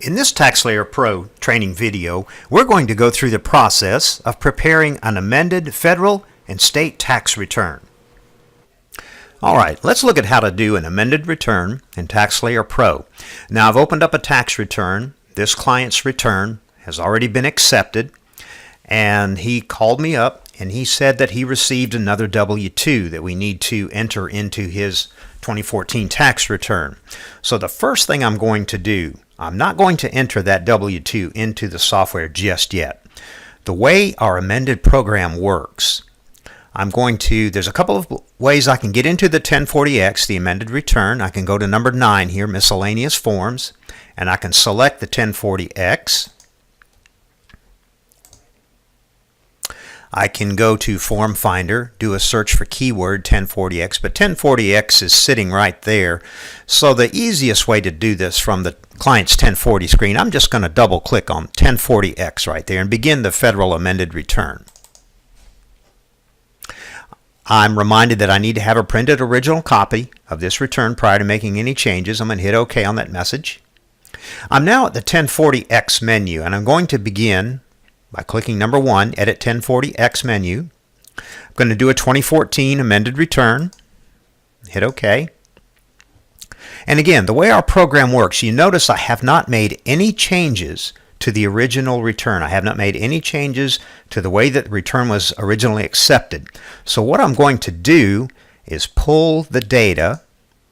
In this TaxSlayer Pro training video, we're going to go through the process of preparing an amended federal and state tax return. Alright, let's look at how to do an amended return in TaxSlayer Pro. Now I've opened up a tax return. This client's return has already been accepted, and he called me up and he said that he received another W-2 that we need to enter into his 2014 tax return. So the first thing I'm going to do, I'm not going to enter that W-2 into the software just yet. The way our amended program works, there's a couple of ways I can get into the 1040X, the amended return. I can go to number 9 here, miscellaneous forms, and I can select the 1040X. I can go to Form Finder, do a search for keyword 1040X, but 1040X is sitting right there. So the easiest way to do this from the client's 1040 screen, I'm just going to double click on 1040X right there and begin the federal amended return. I'm reminded that I need to have a printed original copy of this return prior to making any changes. I'm going to hit OK on that message. I'm now at the 1040X menu, and I'm going to begin by clicking number 1, Edit 1040X menu. I'm going to do a 2014 amended return. Hit OK. And again, the way our program works, you notice I have not made any changes to the original return. I have not made any changes to the way that the return was originally accepted. So what I'm going to do is pull the data,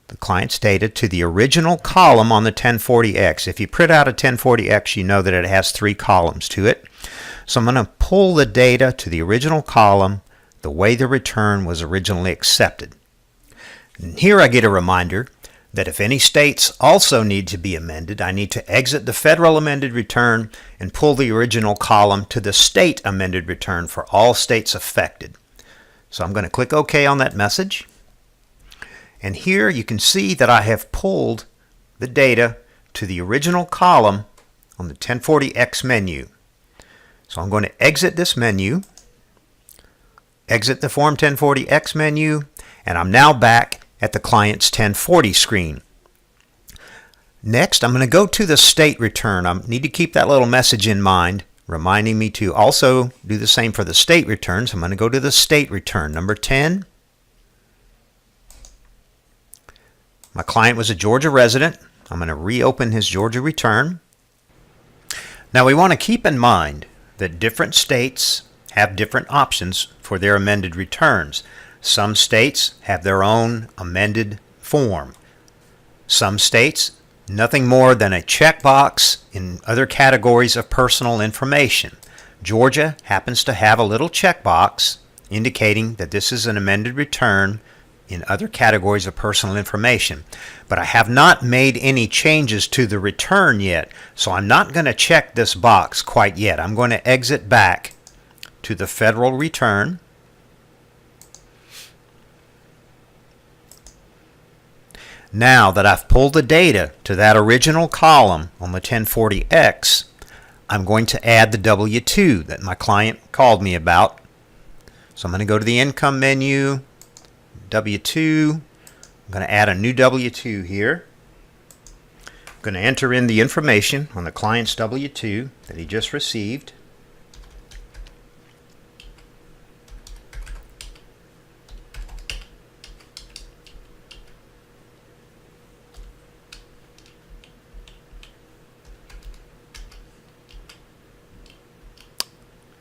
the client's data, to the original column on the 1040X. If you print out a 1040X, you know that it has 3 columns to it. So I'm going to pull the data to the original column the way the return was originally accepted. And here I get a reminder that if any states also need to be amended, I need to exit the federal amended return and pull the original column to the state amended return for all states affected. So I'm going to click OK on that message. And here you can see that I have pulled the data to the original column on the 1040X menu. So I'm going to exit this menu, exit the Form 1040X menu, and I'm now back at the client's 1040 screen. Next, I'm going to go to the state return. I need to keep that little message in mind, reminding me to also do the same for the state return. So I'm going to go to the state return, number 10. My client was a Georgia resident. I'm going to reopen his Georgia return. Now we want to keep in mind that different states have different options for their amended returns. Some states have their own amended form. Some states, nothing more than a checkbox in other categories of personal information. Georgia happens to have a little checkbox indicating that this is an amended return in other categories of personal information. But I have not made any changes to the return yet, so I'm not going to check this box quite yet. I'm going to exit back to the federal return. Now that I've pulled the data to that original column on the 1040X, I'm going to add the W-2 that my client called me about. So I'm going to go to the income menu, W-2. I'm going to add a new W-2 here. I'm going to enter in the information on the client's W-2 that he just received.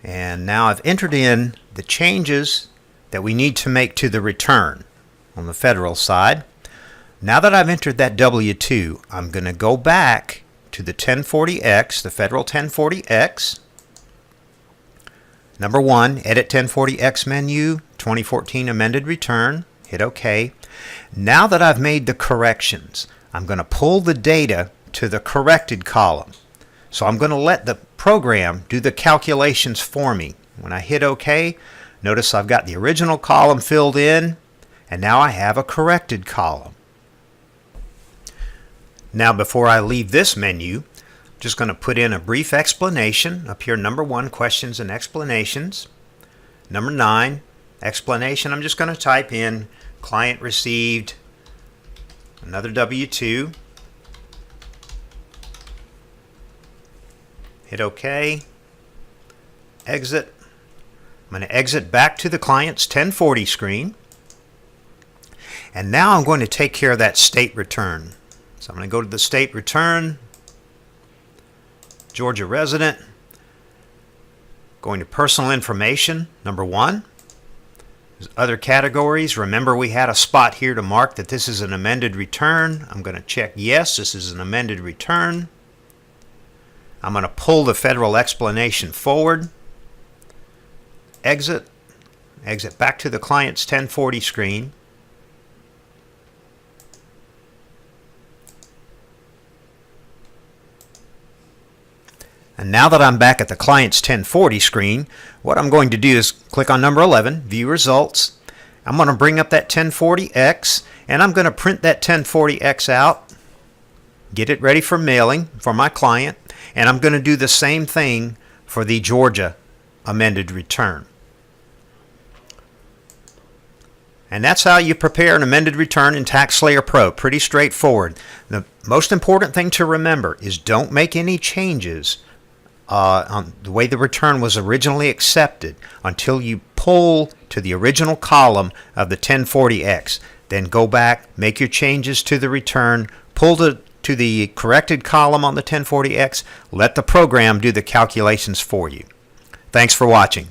And now I've entered in the changes that we need to make to the return on the federal side. Now that I've entered that W-2, I'm going to go back to the 1040X, the federal 1040X. Number 1, Edit 1040X menu, 2014 amended return. Hit OK. Now that I've made the corrections, I'm going to pull the data to the corrected column. So I'm going to let the program do the calculations for me. When I hit OK, notice I've got the original column filled in, and now I have a corrected column. Now before I leave this menu, I'm just going to put in a brief explanation. Up here, number 1, questions and explanations. Number 9, explanation. I'm just going to type in client received another W-2. Hit OK. Exit. I'm going to exit back to the client's 1040 screen. And now I'm going to take care of that state return. So I'm going to go to the state return, Georgia resident, going to personal information, number 1. There's other categories. Remember, we had a spot here to mark that this is an amended return. I'm going to check yes, this is an amended return. I'm going to pull the federal explanation forward. Exit. Exit back to the client's 1040 screen. And now that I'm back at the client's 1040 screen, what I'm going to do is click on number 11, View Results. I'm going to bring up that 1040X, and I'm going to print that 1040X out, get it ready for mailing for my client, and I'm going to do the same thing for the Georgia amended return. And that's how you prepare an amended return in TaxSlayer Pro. Pretty straightforward. The most important thing to remember is don't make any changes on the way the return was originally accepted until you pull to the original column of the 1040X. Then go back, make your changes to the return, pull to the corrected column on the 1040X, let the program do the calculations for you. Thanks for watching.